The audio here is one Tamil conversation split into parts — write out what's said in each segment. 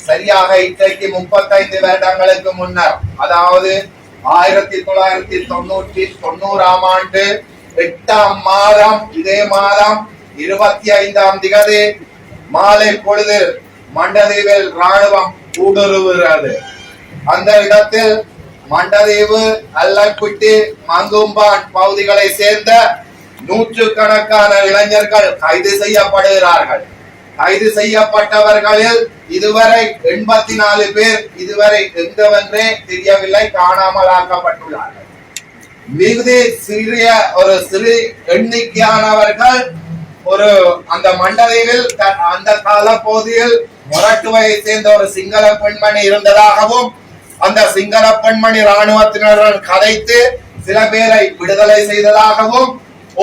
சரியாக இன்றைக்கு 35 வருடங்களுக்கு முன்னர், அதாவது 1990 ஆண்டு 8ஆம் மாதம், இதே மாதம் 25ஆம் திகதி மாலை பொழுதில் மண்டதீவில் ராணுவம் ஊடுருவுகிறது. அந்த இடத்தில் மண்டதீவு, அல்லக்குட்டி, மங்கும்பான் பகுதிகளை சேர்ந்த நூற்றுக்கணக்கான இளைஞர்கள் கைது செய்யப்படுகிறார்கள். கைது செய்யப்பட்டவர்களில் இதுவரை 84 பேர் இதுவரை எங்கவென்றே தெரியவில்லை, காணாமல் ஆக்கப்பட்டுள்ளார்கள். மிகுதி சிறிய ஒரு சிறு எண்ணிக்கையானவர்கள் ஒரு அந்த மண்டதீவில் அந்த கால பகுதியில் மொரட்டுவையை சேர்ந்த ஒரு சிங்கள பெண்மணி இருந்ததாகவும், அந்த சிங்கள பெண்மணி ராணுவத்தினருடன் கதைத்து சில பேரை விடுதலை செய்ததாகவும்,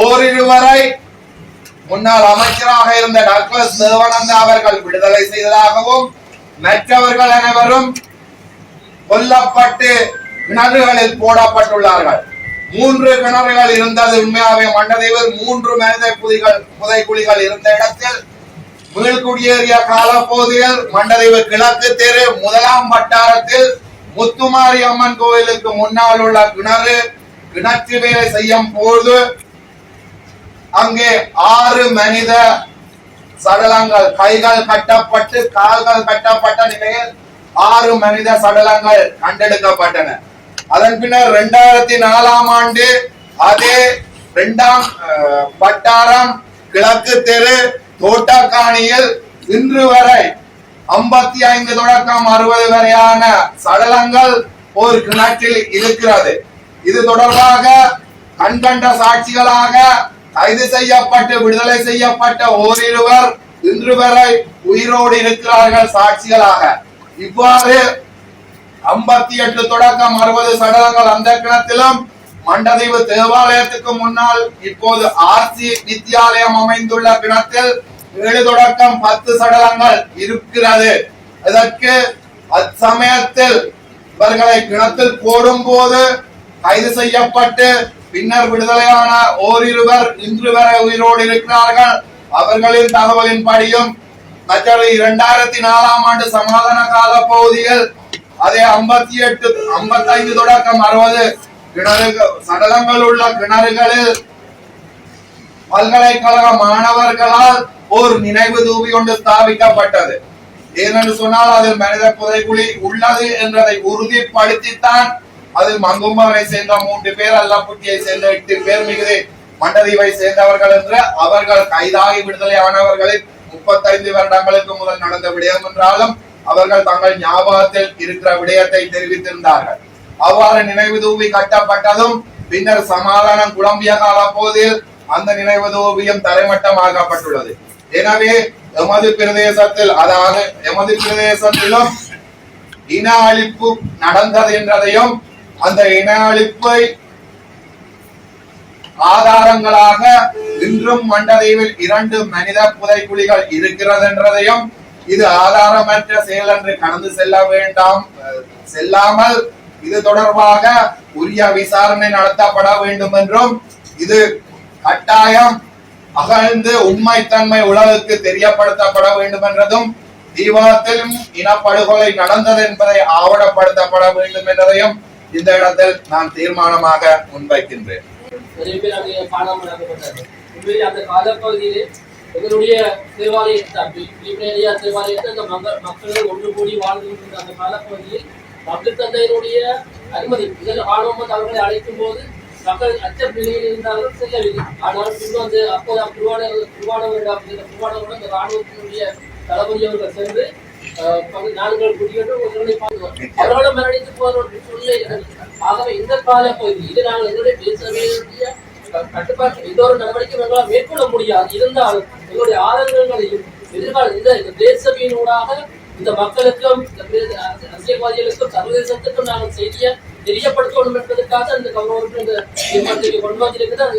ஓரிருவரை முன்னாள் அமைச்சராக இருந்த டாக்டர் தேவானந்தா அவர்கள் விடுதலை செய்ததாகவும், மற்றவர்கள் அனைவரும் கொல்லப்பட்டு கிணறுகளில் போடப்பட்டுள்ளார்கள். 3 கிணறுகள் இருந்தது. உண்மையாவே மண்டதீவில் 3 மனித புதைக்குழிகள் இருந்த இடத்தில் மீள்குடியேறிய காலப்பகுதியில் மண்டதீவு கிழக்கு தெரு 1ஆம் வட்டாரத்தில் முத்துமாரி அம்மன் கோயிலுக்கு முன்னால் உள்ள கிணற்று வேலை செய்யும் போது அங்கே 6 மனித சடலங்கள், கைகள் கட்டப்பட்டு கால்கள் கட்டப்பட்ட நிலையில் 6 மனித சடலங்கள் கண்டெடுக்கப்பட்டன. அதன் பின்னர் 2004ஆம் ஆண்டு அதே 2ஆம் வட்டாரம் கிழக்கு தெரு தோட்டக்காணியில் இன்று வரை 55 தொடக்கம் 60 வரையான சடலங்கள் ஒரு கிணற்றில் இருக்கிறது. இது தொடர்பாக கண்கண்ட சாட்சிகளாக கைது செய்யப்பட்டு விடுதலை செய்யப்பட்ட ஓரிருவர் இன்று வரை உயிரோடு இருக்கிறார்கள் சாட்சிகளாக. இவ்வாறு 58 தொடக்கம் 60 சடலங்கள் அந்த கிணத்திலும், மண்டதீவு தேவாலயத்துக்கு முன்னால் இப்போது ஆர்சி வித்தியாலயம் அமைந்துள்ள கிணத்தில் 7 தொடக்கம் 10 சடலங்கள் இருக்கிறது. இதற்கு அச்சமயத்தில் இவர்களை கிணத்தில் போடும் போது கைது செய்யப்பட்டு பின்னர் விடுதலையான ஓரிருவர் இன்று வரை உயிரோடு இருக்கிறார்கள். அவர்களின் தகவலின் படியும் மற்ற 2004ஆம் ஆண்டு சமாதான கால பகுதியில் அதே 55 தொடக்கம் 60 சடலங்கள் உள்ள கிணறுகளில் பல்கலைக்கழக மாணவர்களால் ஒரு நினைவு தூபி ஒன்று ஸ்தாபிக்கப்பட்டது. ஏனென்று சொன்னால் அதில் மனித புதைக்குழி உள்ளது என்பதை உறுதிப்படுத்தித்தான் அதில் மங்கும்பாவை சேர்ந்த 3 பேர், அல்லப்புட்டியை சேர்ந்த 8 பேர், மிகுதி மண்டதீவை சேர்ந்தவர்கள் என்று அவர்கள் கைதாகி விடுதலை ஆனவர்களில் 35 வருடங்களுக்கு முதல் நடந்த விடயம் என்றாலும் அவர்கள் தங்கள் ஞாபகத்தில் இருக்கிற விடயத்தை தெரிவித்திருந்தார்கள். அவ்வாறு நினைவு தூபி கட்டப்பட்டதும் பின்னர் சமாதானம் குழம்பிய கால போதில் அந்த நினைவு தூபியும் தரைமட்டமாக்கப்பட்டுள்ளது. எனவே எமது பிரதேசத்தில், அதாவது எமது பிரதேசத்திலும் இன அழிப்பு நடந்தது என்றதையும், அந்த இன அழிப்பை ஆதாரங்களாக இன்றும் மண்டதீவில் 2 மனித புதைக்குழிகள் இருக்கிறது என்றதையும், இது ஆதாரமற்ற செயல் என்று கடந்து செல்லாமல் இது தொடர்பாக உரிய விசாரணை நடத்தப்பட வேண்டும் என்றும், இது கட்டாயம் அகழ்ந்து உண்மைத்தன்மை உலகுக்கு தெரியப்படுத்தப்பட வேண்டும் என்றதும், தீவிரத்திலும் இனப்படுகொலை நடந்தது என்பதை ஆவணப்படுத்தப்பட வேண்டும் என்றதையும் இந்த இடத்தில் நான் தீர்மானமாக முன்வைக்கின்றேன். அந்த காலப்பகுதியிலே எங்களுடைய தேவாலயத்தை அந்த மக்கள் ஒன்று கூடி வாழ்ந்து கொண்டிருந்த அந்த காலப்பகுதியில் மக்கள் தந்தையினுடைய அனுமதி இதில் ஆணவம் அவர்களை அழைக்கும் போது மக்கள் அச்ச நிலையில் இருந்தாலும் செல்லவில்லை. ஆனால் பின்பு வந்து அப்போது திருவாடவருடன் அந்த ராணுவத்தினுடைய தளபதி அவர்கள் சென்று நாடுகள் குடியேற்ற அவர்களை மரணித்து போவதற்கு சூழ்நிலை. ஆகவே இந்த காலப்பகுதி இது நாங்கள் எங்களுடைய பேசவேண்டிய கட்டுப்பாட்டு எந்த ஒரு நடவடிக்கை எங்களால் மேற்கொள்ள முடியாது. இருந்தாலும் எங்களுடைய ஆதங்கங்களையும் எதிர்கால இந்த தேசபையினூடாக இந்த மக்களுக்கும் அரசியல்வாதிகளுக்கும் சர்வதேசத்துக்கும் நாங்கள் செய்தியை தெரியப்படுத்தணும் என்பதற்காக இந்த கவர்மெண்ட் இந்த தீர்மானத்தை கொண்டு வந்திருக்கிறது.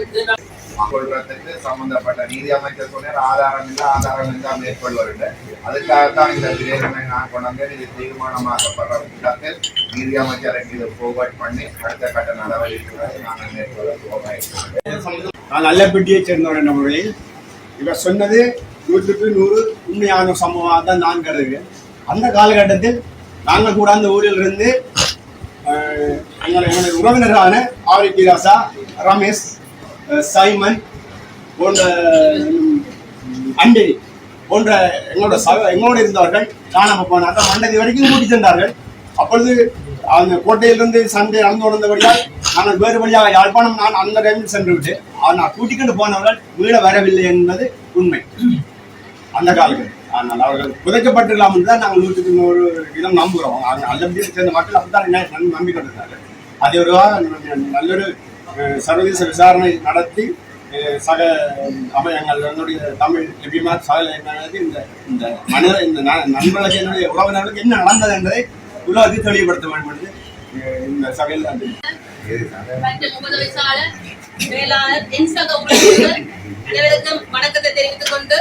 சம்பந்தப்பட்ட நீதி அமைச்சர் சொன்ன ஆதாரம் இல்லை, ஆதாரம் இல்லை மேற்கொள்வது. அதுக்காகத்தான் இந்த பிரேரணை நான் கொண்டு இது தீர்மானமாக்கப்படுற இடத்தில் நீதி அமைச்சரை இது போர்வர்ட் பண்ணி அடுத்த கட்ட நடவடிக்கைகளை நாங்கள் மேற்கொள்ள போகிறோம். நான் அல்லப்பட்டியை சேர்ந்தவன் என்ற முறையில் இவர் சொன்னது 100% உண்மையான சம்பவமாக தான் நான் கருதுகிறேன். அந்த காலகட்டத்தில் நாங்கள் கூட அந்த ஊரில் இருந்து எங்களுடைய உறவினர்களான ஆரிபி ராசா, ரமேஷ், சைமன் போன்ற அண்டேரி போன்ற எங்களோட இருந்தவர்கள் காணாமல் போனார்கள். மண்டதி வரைக்கும் கூட்டி சென்றார்கள். அப்பொழுது அந்த கோட்டையிலிருந்து சண்டை நடந்து கொண்டபடியால் நாங்கள் வேறு வழியாக யாழ்ப்பாணம் நான் அந்த டைமில் சென்று விட்டு ஆனால் கூட்டிக்கொண்டு போனவர்கள் மீள வரவில்லை என்பது உண்மை அந்த காலத்தில். ஆனால் அவர்கள் புதைக்கப்பட்டிருக்கலாம் என்று தான் நாங்கள் 100% நம்புகிறோம். அல்லபடியை சேர்ந்த மக்கள் அப்படித்தான் நம்பிக்கொண்டிருந்தார்கள். அதை ஒரு நல்லொரு சர்வதேச விசாரணை நடத்தி சக அமையங்கள் என்னுடைய தமிழ் எபிமார் சகல இந்த மனித இந்த நண்பர்களுக்கு என்னுடைய உறவினர்களுக்கு என்ன நடந்தது என்பதை உலகத்தை தெளிவுபடுத்த வேண்டும் என்று இந்த சபையில் வணக்கத்தை தெரிவித்துக் கொண்டு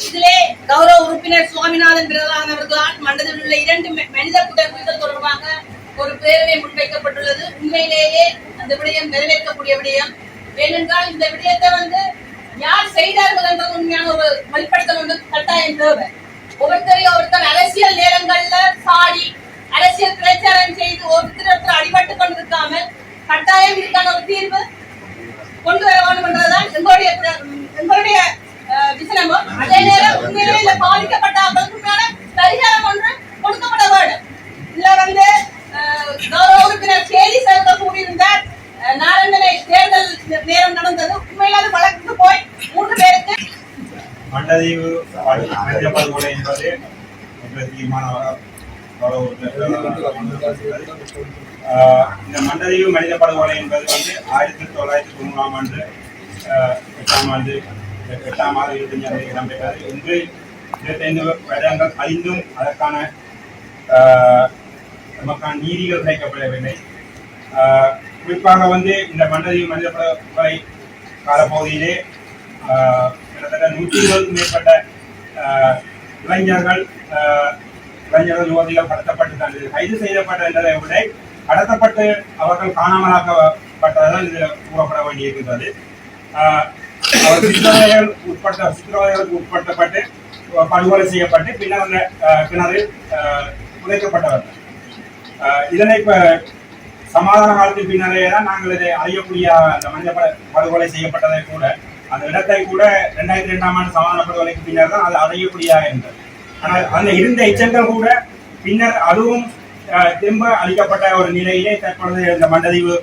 இதிலே கௌரவ உறுப்பினர் சுவாமிநாதன் பிரதான் அவர்களால் மண்டலத்தில் உள்ள 2 மனித புதைகுழிகள் தொடர்பாக ஒரு பேரவை முன்வைக்கப்பட்டுள்ளது. உண்மையிலேயே அந்த விடயம் நிறைவேற்றக்கூடிய விடயம். ஏனென்றால் இந்த விடயத்தை யார் செய்தார்கள் என்ற உண்மையான ஒரு வெளிப்படுத்த கட்டாயம் தேவை. ஒவ்வொருத்தர் அரசியல் நேரங்கள்ல சாடி அரசியல் பிரச்சாரம் செய்து ஒருத்தர் அடிபட்டு கொண்டிருக்காமல் கட்டாயம் இதுக்கான ஒரு தீர்வு கொண்டு வர வேண்டும் என்றதுதான் எங்களுடைய விசனமும். அதே நேரம் உண்மையிலே பாதிக்கப்பட்ட அவர்களுக்கான பரிகாரம் ஒன்று கொடுக்கப்பட வேண்டும். இதுல கௌரவ உறுப்பினர் சேரி சேர்க்க கூடியிருந்தார். நாரந்தனை தேர்தல் நேரம் நடந்தது. உண்மையில அது வழக்கு போய் 3 பேருக்கு மண்டதீவு மனித படுகொலை என்பது தீர்மானம். இந்த மண்டதீவு மனித படுகொலை என்பது 1990ஆம் ஆண்டு 8ஆம் மாதம் 25 இடம்பெற்றது. இன்று 25 வருடங்கள் கழிந்தும் அதற்கான நமக்கான நீதிகள் கிடைக்கப்படவில்லை. குறிப்பாக இந்த மண்டதீவு மனித படுகொலை காலப்பகுதியிலே கிட்டத்தட்ட 120க்கும் மேற்பட்ட இளைஞர்கள் யுவதிகள் கடத்தப்பட்டு கைது செய்யப்பட்ட என்பதை விட கடத்தப்பட்டு அவர்கள் காணாமலாக்கப்பட்டதுதான் இதில் கூறப்பட வேண்டியிருக்கிறது. அவர் சித்திரவதைகளுக்கு உட்படுத்தப்பட்டு படுகொலை செய்யப்பட்டு பின்னர் அந்த கிணறில் புதைக்கப்பட்டவர்கள். இதனை சமாதான காலத்தின் பின்னரே தான் நாங்கள் இதை அறியக்கூடிய அந்த மனித படுகொலை செய்யப்பட்டதை கூட அந்த இடத்தை கூட 2002ஆம் ஆண்டு சமாதான படுகொலைக்கு பின்னர் தான் அது அறியக்கூடியதாக இருந்தது. ஆனால் அந்த இருந்த எச்சங்கள் கூட பின்னர் அதுவும் திரும்ப அளிக்கப்பட்ட ஒரு நிலையிலே தற்பொழுது இந்த மண்டதீவு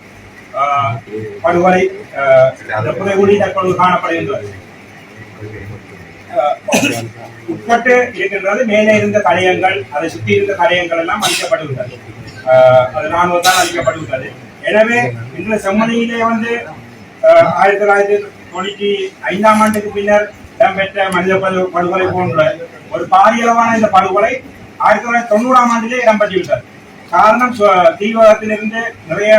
படுகொலை புதைகுழி தற்பொழுது காணப்படுகின்றது. உட்பட்டு இருக்கின்றது. மேலே இருந்த கடையங்கள், அதை சுற்றி இருந்த கடையங்கள் எல்லாம் அளிக்கப்படுகின்றது. அது ராணுவத்தால் அளிக்கப்படுகின்றது. எனவே இன்று செம்மணியிலே 1995ஆம் ஆண்டுக்கு பின்னர் இடம்பெற்ற மனித படுகொலை போன்ற ஒரு பாரியளவான இந்த படுகொலை 1990ஆம் ஆண்டிலே இடம்பெற்றுவிட்டது. காரணம் தீவிரத்திலிருந்து நிறைய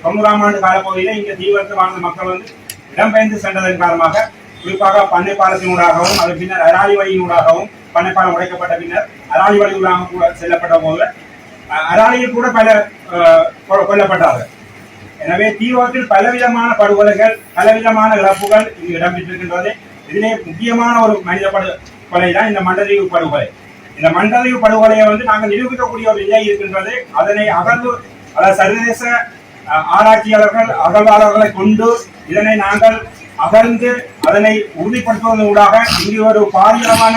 90ஆம் ஆண்டு காலப்பகுதியிலே இங்க தீவிரத்தில் வாழ்ந்த மக்கள் இடம்பெயர்ந்து சென்றதன் காரணமாக குறிப்பாக பண்ணை பாலத்தினூடாகவும் அது பின்னர் அராலி வழியினூடாகவும் பண்ணை பாலம் உடைக்கப்பட்ட பின்னர் அராலி வழியூடாக கூட செல்லப்பட்ட போது அராலியில் கூட பலர் கொல்லப்பட்டார்கள். எனவே தீவிரத்தில் பலவிதமான படுகொலைகள், பலவிதமான இழப்புகள் இங்கு இடம்பெற்றிருக்கின்றது. இதிலே முக்கியமான ஒரு மனித படுகொலை தான் இந்த மண்டதீவு படுகொலை. இந்த மண்டதீவு படுகொலையை நாங்கள் நிரூபிக்கக்கூடிய ஒரு நிலை இருக்கின்றது. அதனை சர்வதேச ஆராய்ச்சியாளர்கள் அகழ்வாளர்களை கொண்டு இதனை நாங்கள் அகழ்ந்து அதனை உறுதிப்படுத்துவதன் ஊடாக இங்கு ஒரு பாரியளவான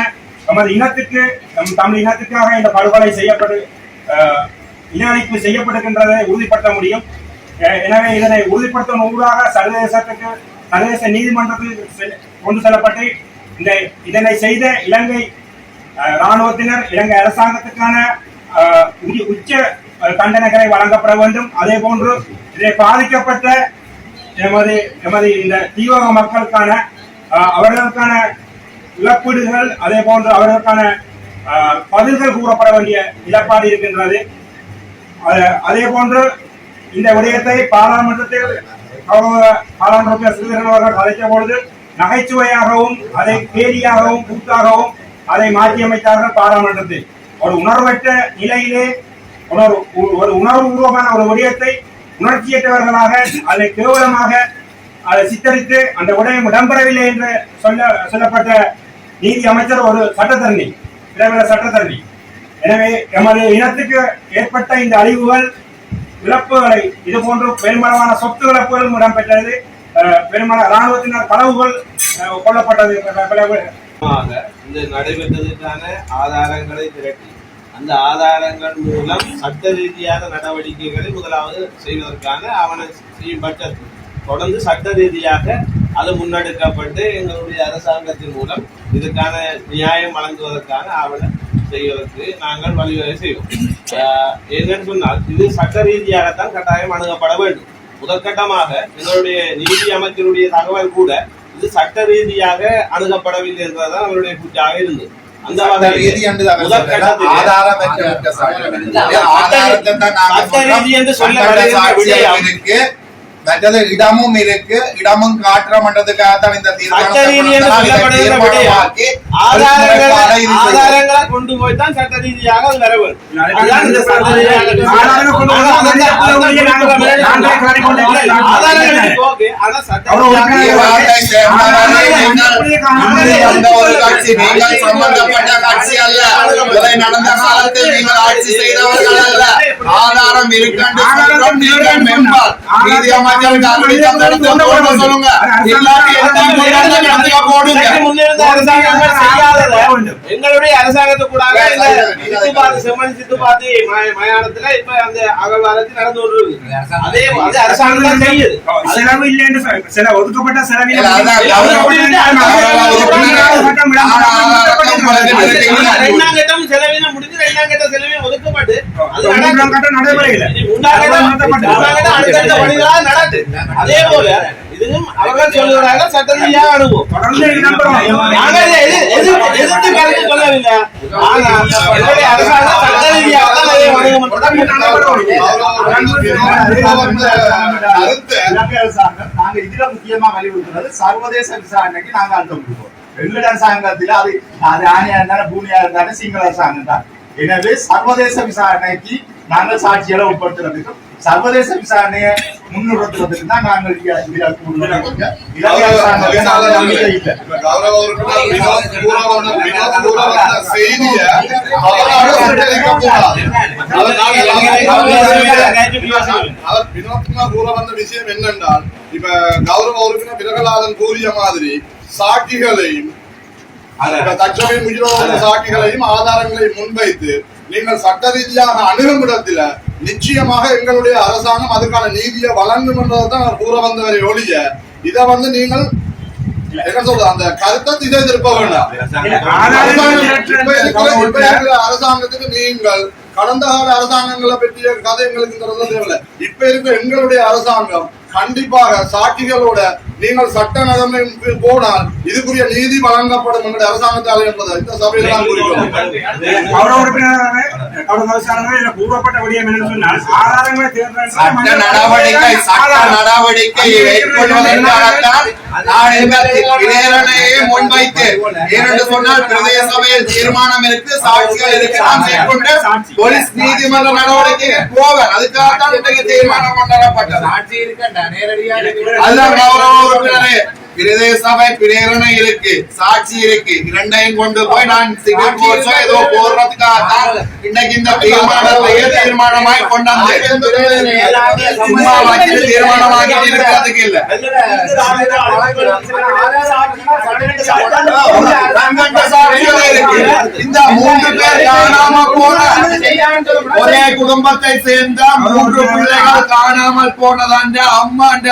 நமது இனத்துக்கு தமிழ் இனத்துக்காக இந்த படுகொலை இன அழிப்பு செய்யப்படுகின்றதை உறுதிப்படுத்த முடியும். எனவே இதனை உறுதிப்படுத்துவதன் ஊடாக சர்வதேச நீதிமன்றத்தில் கொண்டு செல்லப்பட்டு இதனை செய்த இலங்கை இராணுவத்தினர் இலங்கை அரசாங்கத்துக்கான உச்ச தண்டனைகளை வழங்கப்பட வேண்டும். அதே போன்று இதை பாதிக்கப்பட்ட எமது இந்த தீவிர மக்களுக்கான அவர்களுக்கான இழப்பீடுகள், அதே போன்று அவர்களுக்கான பதில்கள் கூறப்பட வேண்டிய நிலப்பாடு இருக்கின்றது. அதே போன்று இந்த விடயத்தை பாராளுமன்றத்தில் ஸ்ரீதரன் அவர்கள் அழைத்த பொழுது நகைச்சுவையாகவும் அதை கேலியாகவும் கூட்டாகவும் அதை மாற்றியமைத்தார்கள். பாராளுமன்றத்தில் ஒரு உணர்வற்ற நிலையிலே ஒரு உணர்வு பூர்வமான ஒரு விடயத்தை உணர்ச்சியற்றவர்களாக அதை கேவலமாக அதை சித்தரித்து அந்த விடயம் இடம்பெறவில்லை என்று சொல்லப்பட்ட நீதி அமைச்சர் ஒரு சட்டத்தரணி, சட்டத்தரணி. எனவே எமது இனத்துக்கு ஏற்பட்ட இந்த அழிவுகள் இழப்புகளை இது போன்ற பெருமளவான சொத்து இழப்புகளும் இடம்பெற்றது. பெருமளவு இராணுவத்தினர் களவுகள் கொல்லப்பட்டது. இந்த நடைபெற்றதற்கான ஆதாரங்களை திரட்டி அந்த ஆதாரங்கள் மூலம் சட்ட ரீதியான நடவடிக்கைகளை முதலாவது செய்வதற்கான ஆவணம் செய்யப்பட்டது. தொடர்ந்து சட்ட ரீதியாக அது முன்னெடுக்கப்பட்டு எங்களுடைய அரசாங்கத்தின் மூலம் இதுக்கான நியாயம் வழங்குவதற்கான ஆவணம் செய்வதற்கு நாங்கள் வழிவகை செய்வோம். என்னன்னு சொன்னால் இது சட்ட ரீதியாகத்தான் கட்டாயம் அணுகப்பட வேண்டும். முதற்கட்டமாக எங்களுடைய நீதி அமைச்சருடைய தகவல் கூட இது சட்ட ரீதியாக அணுகப்படவில்லை என்பதுதான் அவருடைய கூற்றாக இருந்தது. அந்த மற்றது இடமும் இருக்கு, இடமும் காற்றமன்றதுக்காகத்தான் இந்த ஆதாரங்களை கொண்டு போய் தான் சட்ட ரீதியாக வர வேண்டும். சம்பந்தப்பட்ட கட்சி அல்ல, நடந்த காலத்தில் நீங்கள் ஆட்சி செய்தவர்கள் அல்ல. ஆதாரம் இருக்கின்ற எங்களுடைய அரசாங்கத்தை கூட சித்துப்பாத்தி மயானத்துல இப்ப அந்த அகழ்வாரத்தில் நடந்து கொண்டிருக்கு. அதே அரசாங்கம் தான் செய்யுது. செலவு இல்லை என்று சில ஒதுக்கப்பட்ட செலவில் ரெண்டாம் செலவின முடிஞ்சு ரெண்டாம் கட்ட செலவினம் ஒதுக்கப்பட்டு நடைமுறையில் அதே போல இதுவும் அவர்கள் சொல்லுகிறார்கள் சட்ட ரீதியாக அனுபவம் எதிர்த்து கருத்து சொல்லவில்லை. ஆனால் எங்களுடைய அரசாங்கம் சட்ட ரீதியாக தான் நாங்க இதுல முக்கியமா வலியுறுத்துறது சர்வதேச விசாரணைக்கு நாங்க அழுத்தம் கொடுப்போம். எங்களுடைய அரசாங்கத்தில் அது ஆணையா இருந்தாலும் பூமியா இருந்தாலும் சிங்கள அரசாங்கம் தான். எனவே சர்வதேச விசாரணைக்கு நாங்கள் சாட்சிகளை உட்படுத்துறதுக்கும் சர்வதேச விசாரணையை முன்னிறுத்துறதுக்கு தான் நாங்கள் விஷயம் என்னென்றால் இப்ப கௌரவ உறுப்பினர் பிரகலாதன் கூறிய மாதிரி சாட்சிகளையும் தற்சமயம் உயிரோடு சாட்சிகளையும் ஆதாரங்களையும் முன்வைத்து நீங்கள் சட்ட ரீதியாக அணுகும் இடத்துல நிச்சயமாக எங்களுடைய அரசாங்கம் அதுக்கான நீதியை வழங்கும் என்றதான் கூற வந்தவரை ஒழிய இதை நீங்கள் என்ன சொல்றது அந்த கருத்தை திசை திருப்ப வேண்டாம். அரசாங்கத்துக்கு நீங்கள் கடந்த கால அரசாங்கங்களை பற்றிய கதை எங்களுக்கு தேவையில்லை. இப்ப இருக்க எங்களுடைய அரசாங்கம் கண்டிப்பாக சாட்சிகளோட நீங்கள் சட்ட நடைமுறை போனால் இதுக்குரிய நீதி வழங்கப்படும் எங்களுடைய அரசாங்கத்தால் என்பதை இந்த சபையில் தான் கூறுகிறோம். கூறப்பட்ட விடயம் என்று சொன்னால் ஆதாரங்களை நடவடிக்கை மேற்கொள்வதற்காகத்தான் முன்வைத்து ஏனென்று சொன்னால் பிரதேச சபையில் தீர்மானம் இருக்கு, சாட்சிகள் இருக்கு, போலீஸ் நீதிமன்ற நடவடிக்கைகள் போவர். அதுக்காகத்தான் இன்றைக்கு தீர்மானம் கொண்டாடப்பட்டது. அதுதான் கௌரவ உறுப்பினரே, பிரதேச சபை பிரேரணை இருக்கு, சாட்சி இருக்கு, இரண்டையும் கொண்டு போய் நான் சிவில் கோர்ஸோ ஏதோ போடுறதுக்காகத்தான் இன்னைக்கு இந்த தீர்மானத்தையே தீர்மானமாய் கொண்டாந்து சும்மா வச்சு தீர்மானமாக்கிட்டு இருக்கிறதுக்கு இல்ல. இந்த 3 பேர் காணாம போன ஒரே குடும்பத்தை சேர்ந்த 3 பிள்ளைகள் காணாமல் போனதாண்ட அம்மாண்ட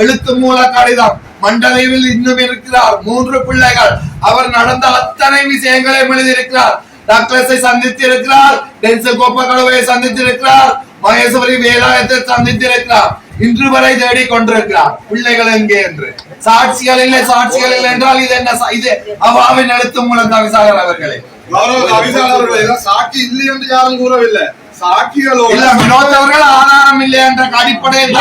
எழுத்து மூல கடிதம் மண்டலைவில் இன்னும் இருக்கிறார். 3 பிள்ளைகள். அவர் நடந்த அத்தனை விஷயங்களையும் எழுதியிருக்கிறார். டாக்டர்ஸை சந்தித்திருக்கிறார், டென்சல் கோப்பகழுவை சந்தித்திருக்கிறார், மகேஸ்வரி வேலாயத்தை சந்தித்திருக்கிறார். இன்று வரை தேடிக் கொண்டிருக்கிறார் பிள்ளைகள் எங்கே என்று. சாட்சிகள் இல்லை, சாட்சிகள் இல்லை என்றால் இது என்ன? இது அவாவின் எழுத்து மூலம் தவிசாளர் அவர்களே, சாட்சி இல்லை என்று யாரும் கூறவில்லை. சாட்சிகளோடு வினோதவர்கள் ஆதாரம் இல்லை என்ற அடிப்படையில்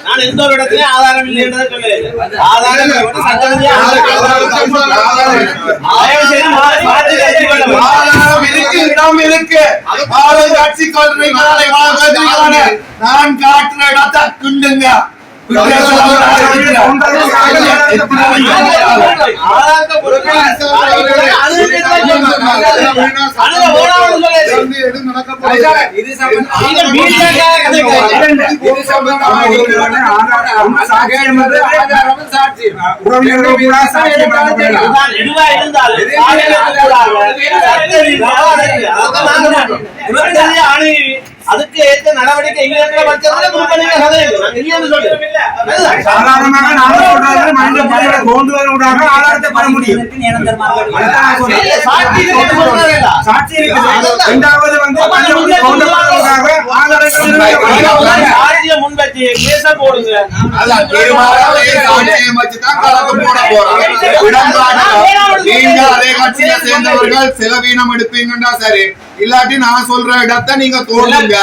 நான் எந்த ஒரு இடத்துலயும் ஆதாரம் இல்லை என்றதை சொல்லல. ஆதாரம் இருக்கு, இடம் இருக்கு. நான் காட்டுற இடத்தை குண்டுங்க, அதுக்கு ஏற்ற நடவடிக்கை சாதாரணமாக நாம சொல்றது மனித பணிகளை தோன்றுவதற்காக ஆதாரத்தை பெற முடியும். சாட்சி இருக்குது. இரண்டாவது வந்து தோன்றப்படுவதற்காக சாட்சியை முன்வச்சு கேஸ போடுங்க. சாட்சியம் வச்சுதான் கலக்கு போட போறாங்க. நீங்க அதே கட்சியை சேர்ந்தவர்கள் செலவீனம் எடுப்பீங்கன்னா சரி, இல்லாட்டி நான் சொல்ற இடத்தை நீங்க தோணுங்க.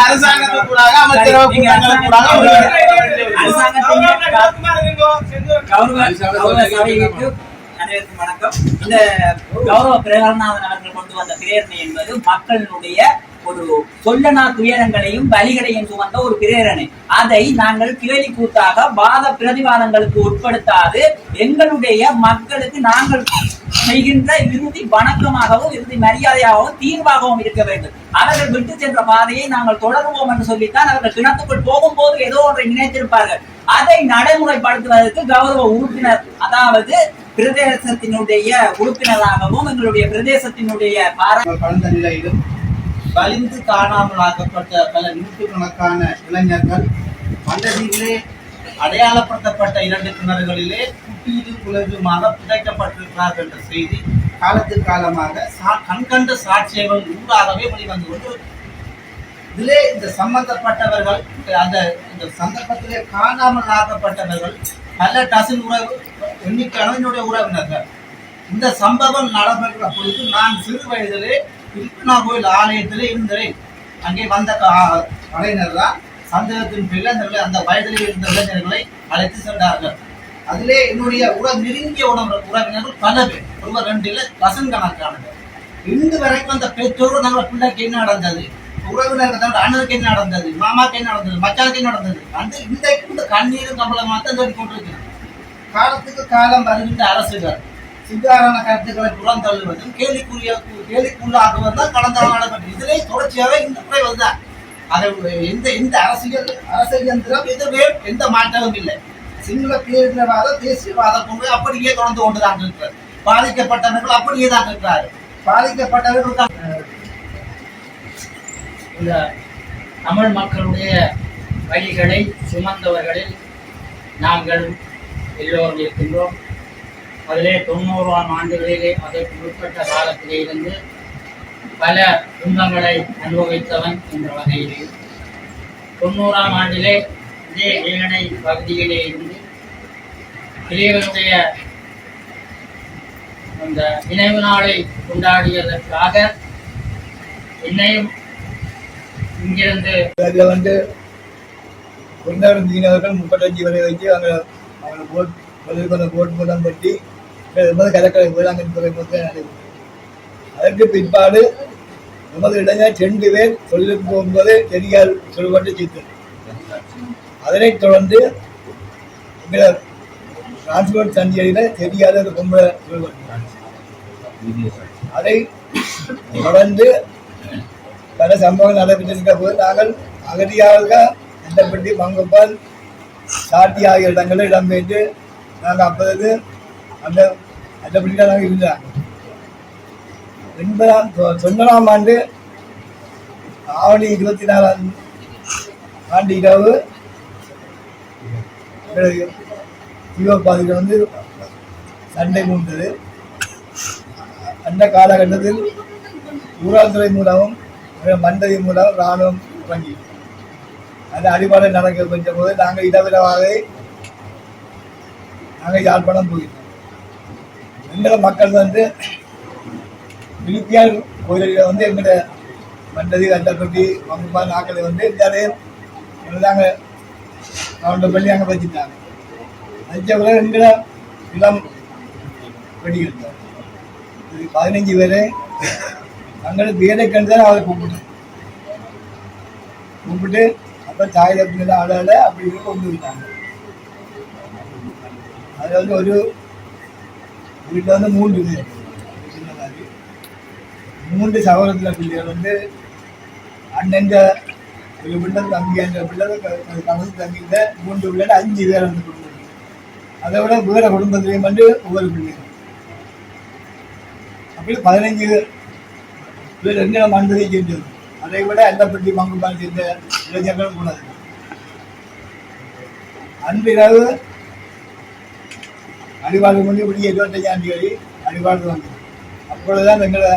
அரசாங்கத்துக்கூடாக அனைவருக்கும் வணக்கம். இந்த கௌரவ பிரகலாதன் அவர்கள் கொண்டு வந்த பிரேரணை என்பது மக்களுடைய ஒரு சொல்லனா துயரங்களையும் வலிகளையும் சுமந்த ஒரு பிரேரணை. அதை நாங்கள் கேலி கூத்தாக வாத பிரதிவாதங்களுக்கு உட்படுத்தாது எங்களுடைய மக்களுக்கு நாங்கள் செய்கின்ற இறுதி வணக்கமாகவும் இறுதி மரியாதையாகவும் தீர்வாகவும் இருக்க வேண்டும். அவர்கள் விட்டு சென்ற பாதையை நாங்கள் தொடருவோம் என்று சொல்லித்தான் அவர்கள் கிணத்துக்குள் போகும்போது ஏதோ ஒன்றை நினைத்திருப்பார்கள். அதை நடைமுறைப்படுத்துவதற்கு கௌரவ உறுப்பினர், அதாவது பிரதேசத்தினுடைய உறுப்பினராகவும் எங்களுடைய பிரதேசத்தினுடைய கடந்த நிலையிலும் வலிந்து காணாமல் ஆக்கப்பட்ட பல நூற்றுக்கணக்கான இளைஞர்கள் மண்டதியிலே அடையாளப்படுத்தப்பட்ட 2 கிணறுகளிலே குப்பீடு குலவுமாக புதைக்கப்பட்டிருக்கிறார்கள் என்ற செய்தி காலத்துக்கு காலமாக கண்கண்ட சாட்சியங்கள் ஊடாகவே வெளிவந்து கொண்டு இதிலே இந்த சம்பந்தப்பட்டவர்கள் இந்த சந்தர்ப்பத்திலே காணாமல் ஆக்கப்பட்டவர்கள் பல டசன் எண்ணிக்கையான என்னுடைய உறவினர்கள். இந்த சம்பவம் நடைபெற்ற பொழுது நான் சிறு வயதிலே திருப்பனா கோயில் ஆலயத்திலே இருந்தேன். அங்கே வந்த அலைஞர் தான் சந்தேகத்தின் பேரில் அந்த வயதிலே இருந்த இளைஞர்களை அழைத்து சென்றார்கள். அதிலே என்னுடைய நெருங்கிய உறவினர்கள் பல பேர், ஒருவர் 2 இல்லை, டசன் கணக்கானவர். இன்று வரைக்கும் அந்த பெற்றோர் நம்ம பிள்ளைக்கு என்ன நடந்தது, உறவினர்கள் அண்ணனுக்கு என்ன நடந்தது, மாமாக்கு என்ன நடந்தது, மச்சானுக்கு என்ன நடந்தது, அந்த இந்த கண்ணீரும் கம்பளமாக தான் சொல்லி கொண்டிருக்கிறார். காலத்துக்கு காலம் வருகின்ற அரசுகள் சித்தாரான கருத்துக்களை புறந்தள்ளுவதும் கேலிக்குள்ளாக்குவது தான் கடந்த காலப்பட்ட இதிலே தொடர்ச்சியாகவே இந்த குறைவது தான். எந்த அரசியல் யந்திரம் எந்த மாற்றமும் இல்லை. சிங்கள பேரினவாத தேசியவாத கொண்டு அப்படியே தொடர்ந்து கொண்டுதான் இருக்கிறார். பாதிக்கப்பட்டவர்கள் அப்படியே தான் இருக்கிறார். பாதிக்கப்பட்டவர்கள் இந்த தமிழ் மக்களுடைய வழிகளை சுமந்தவர்களில் நாங்கள் எல்லோரும் இருக்கின்றோம். அதிலே 90ஆம் ஆண்டுகளிலே அதற்கு உட்பட்ட காலத்திலே இருந்து பல துன்பங்களை அனுபவித்தவன் என்ற வகையிலே 90ஆம் ஆண்டிலே இதே ஏழனை பகுதியிலே இருந்து இளையவனுடைய அந்த நினைவு நாளை கொண்டாடியதற்காக என்னையும் இங்கிருந்து வந்து கொண்டாடும் மீனவர்கள் 35 வரை வச்சு அவங்க போட் மூலம் பற்றி கடற்கரை வேளாங்கண்ணி துறை நடைபெறும். அதற்கு பிற்பாடு நமது இளைஞர் 2 பேர் தொழிலுக்கு போகும்போது செடியால் சொல்பட்டு சித்தர். அதனைத் தொடர்ந்து எங்கள் டிரான்ஸ்போர்ட் சந்தியில் செடியால் ஒரு பொம்பளை சொல்பட்டு, அதை தொடர்ந்து பல சம்பவங்கள் நடைபெற்றிருக்க போது நாங்கள் அகதியாக எட்டப்பட்டி மங்கப்பால் சாட்டி ஆகிய இடங்களில் இடம்பெற்று நாங்கள் அப்போது அந்த அட்டப்பட்டியில் நாங்கள் இருந்தாங்க. 90ஆம் ஆண்டு ஆவணி 24ஆம் ஆண்டு இரவு தீவிரவாதிகள் வந்து சண்டை மூண்டது. அந்த காலகட்டத்தில் ஊராட்சித்துறை மூலமும் மண்டதி மூலம் இராணுவம் வங்கி அந்த அடிப்படை நடக்க கொஞ்சம் போது நாங்கள் இடவிடவாக நாங்கள் யாழ்ப்பாணம் போயிருந்தோம். எங்களோட மக்கள் வந்து விழிப்பியார் கோயிலில் வந்து எங்களோட மண்டதி கட்டப்பட்டி மங்கப்பா நாக்களை வந்து எல்லாரையும் நாங்கள் கவுண்டர் பண்ணி அங்கே வச்சுட்டாங்க. வச்சவரை எங்களோட இளம் வெடிக்கிறார் 15 பேரை தங்களுக்கு பேரை கண்டு தான் அவரை கூப்பிட்டோம். கும்பிட்டு அப்போ தாய் தப்பின ஆளால அப்படி கொண்டு விட்டாங்க. அது வந்து ஒரு வீட்டில் வந்து 3 பேர் சின்ன மாதிரி 3 சகோதரத்தில் பிள்ளைகள் வந்து அண்ணன்ற ஒரு பிள்ளை தம்பி என்ற பிள்ளை கணக்கு தங்கிட்ட 3 பிள்ளை 5 பேர் வந்து குடும்பம். அதை விட வேற குடும்பத்திலையும் வந்து ஒவ்வொரு பிள்ளைகள் அப்படி 15 பேர் 2 மண்டலை செஞ்சது. அதை விட எல்லப்பட்டி பங்குபால் செஞ்ச இளைஞர்கள் கூடாது. அன்பிரவு அடிவாழ்வு வந்து இப்படி 25ஆம் தேதி அடிவாழ்வு வந்தது. அப்பொழுதுதான் எங்களை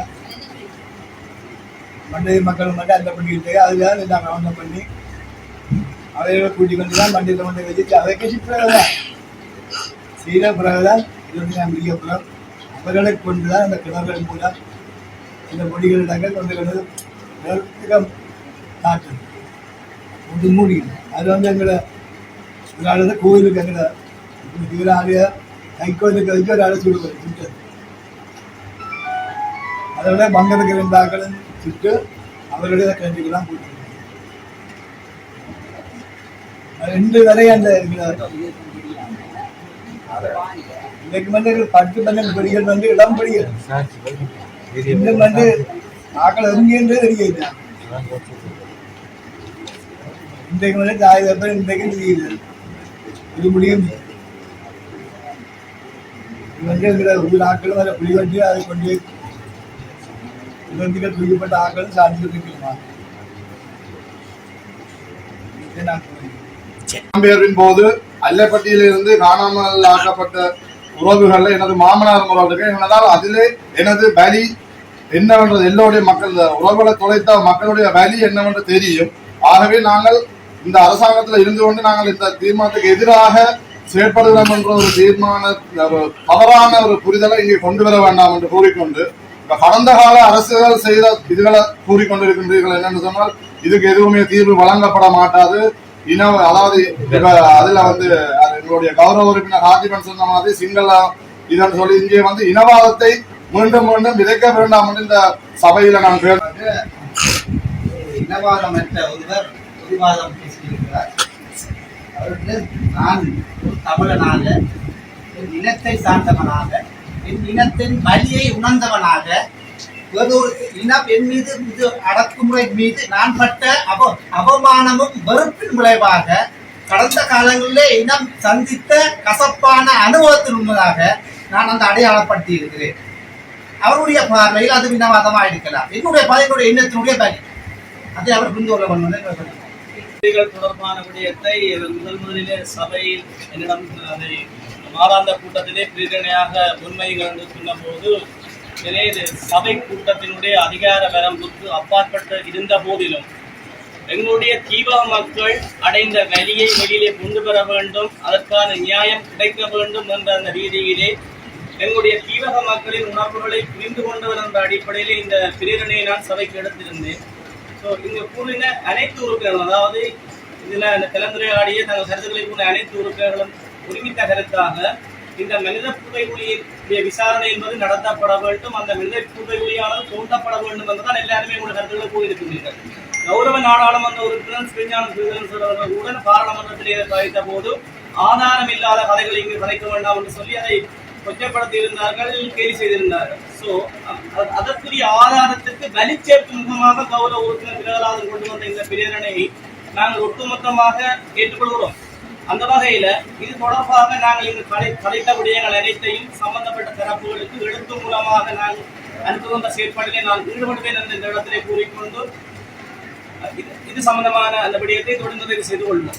மண்டல மக்கள் மட்டும் அந்த பண்ணிக்கிட்டு அதுதான் எல்லாம் கவனம் பண்ணி அவைகளை கூட்டிக் கொண்டு தான் மண்டலத்தை கொண்டு வச்சு அவைக்கு பிறகுதான் செய்த பிறகுதான் 25ஆம் தேதியப்புறம் அவர்களை கொண்டு தான் அந்த கிணறுகள் மூலம் இந்த மொழிகளிடங்கள் கொண்டு கொண்டு நாட்டு கொண்டு மூடிக்கணும். அது வந்து எங்களை ஒரு கோயிலுக்கு எங்களை தீவிராக கைக்கோயிலுக்கு வச்சு ஒரு ஆளை சுடுவது அதை விட பங்கத்துக்கு 2 ஆக்களும் சுட்டு அவர்களுடைய கண்டிப்பெல்லாம் போட்டு 2 வரை அந்த இன்னைக்கு வந்து 10-12 படிகள் வந்து இளம் படிகள் இன்னும் வந்து ஆக்கள் எங்கேன்றே தெரியாது. இன்றைக்கு வந்து தாய் தப்ப இன்றைக்கு தெரியுது இது முடியும். வந்து ஒரு ஆக்களும் அதை புளி வச்சு அதை கொண்டு துடிக்கப்பட்ட ஆக்களும் சார்ந்து இருக்கலாம். இடம்பெயர்வின் போது அல்லப்பட்டியிலிருந்து காணாமல் ஆக்கப்பட்ட உறவுகள்ல எனது மாமனார் உறவுகள் என்னதால் அதிலே எனது வலி என்னவென்றது எல்லோருடைய மக்கள் உறவுகளை தொலைத்த மக்களுடைய வலி என்னவென்று தெரியும். ஆகவே நாங்கள் இந்த அரசாங்கத்தில் இருந்து கொண்டு நாங்கள் இந்த தீர்மானத்துக்கு எதிராக செயற்படுகிறோம் என்ற ஒரு தவறான ஒரு புரிதலை இங்கே கொண்டு வர வேண்டாம் என்று கூறிக்கொண்டு கடந்த கால அரசுகள் செய்த இதுகளை கூறிக்கொண்டிருக்கின்றீர்கள் என்னென்னு சொன்னால் இதுக்கு எதுவுமே தீர்வு வழங்கப்பட மாட்டாது. அதாவது அதுல வந்து எங்களுடைய கௌரவ உறுப்பினர் ஹாஜிபன் சொன்ன மாதிரி சிங்கள இதன்னு சொல்லி இங்கே வந்து இனவாதத்தை மீண்டும் மீண்டும் விதைக்க வேண்டாம் என்று இந்த சபையில நான் இனவாதமற்ற ஒருவர் பொதுவாதம் பேசியிருக்கிறார். அவருக்கு நான் ஒரு தமிழனாக என் இனத்தை சார்ந்தவனாக என் இனத்தின் வலியை உணர்ந்தவனாக வேறொரு இனம் என் மீது அடக்குமுறை மீது நான் பட்ட அவமானமும் வெறுப்பின் விளைவாக கடந்த காலங்களிலே இனம் சந்தித்த கசப்பான அனுபவத்தின் உண்மையாக நான் அந்த அடையாளப்படுத்தி இருக்கிறேன். அவருடைய பார்வையில் அது இனவாதமாக இருக்கலாம். என்னுடைய எண்ணத்தினுடைய பலி அதை அவர் புரிந்து கொள்ள வேண்டும். தொடர்பான விடயத்தை முதலிலே சபையில் என்னிடம் அதை மாதாந்த கூட்டத்திலே பிரேரணையாக முன்வைகள் என்று சொன்ன போது இது சபை கூட்டத்தினுடைய அதிகார வரம்புக்கு அப்பாற்பட்டு இருந்த போதிலும் எங்களுடைய தீபக மக்கள் அடைந்த வலியை வெளியிலே கொண்டு வர வேண்டும், அதற்கான நியாயம் கிடைக்க வேண்டும் என்ற அந்த ரீதியிலே எங்களுடைய தீபக மக்களின் உணர்வுகளை புரிந்து கொண்டவர் என்ற அடிப்படையில் இந்த பிரேரணையை நான் சபைக்கு எடுத்திருந்தேன். ஸோ இங்கு கூறின அனைத்து உறுப்பினர்களும், அதாவது இதில் இந்த கலந்துரையாடிய தங்கள் கருத்துக்களை கூறின அனைத்து உறுப்பினர்களும் ஒருமித்த கருத்தாக இந்த மனித புதைகுழியுடைய விசாரணை என்பது நடத்தப்பட வேண்டும், அந்த மனித புதைகுழியானது தோண்டப்பட வேண்டும் என்றுதான் எல்லாருமே உங்களுடைய கருத்துக்களை கூறியிருக்கின்றீர்கள். கௌரவ நாடாளுமன்ற உறுப்பினர் ஸ்ரீஞான ஸ்ரீதரன் கூட பாராளுமன்றத்திலே கதைத்த போது ஆதாரம் இல்லாத கதைகளை இங்கு கதைக்க வேண்டாம் என்று சொல்லி அதை கொச்சப்படுத்தி இருந்தார்கள், கேலி செய்திருந்தார்கள். ஸோ அதற்குரிய ஆதாரத்திற்கு வலி சேர்க்கும் முகமாக கௌரவ உறுப்பினர் பிரகலாதன் கொண்டு வந்த இந்த பிரேரணையை நாங்கள் ஒட்டுமொத்தமாக ஏற்றுக்கொள்கிறோம். அந்த வகையில இது தொடர்பாக நாங்கள் இங்கு கலைத்த விடயங்கள் அனைத்தையும் சம்பந்தப்பட்ட தரப்புகளுக்கு எழுத்து மூலமாக நாங்கள் அனுப்புகின்ற செயற்பாட்டிலே நான் ஈடுபடுவேன் என்ற இந்த இடத்திலே கூறிக்கொண்டு இது சம்பந்தமான அந்த விடயத்தை தொடர்ந்து செய்து கொள்வோம்.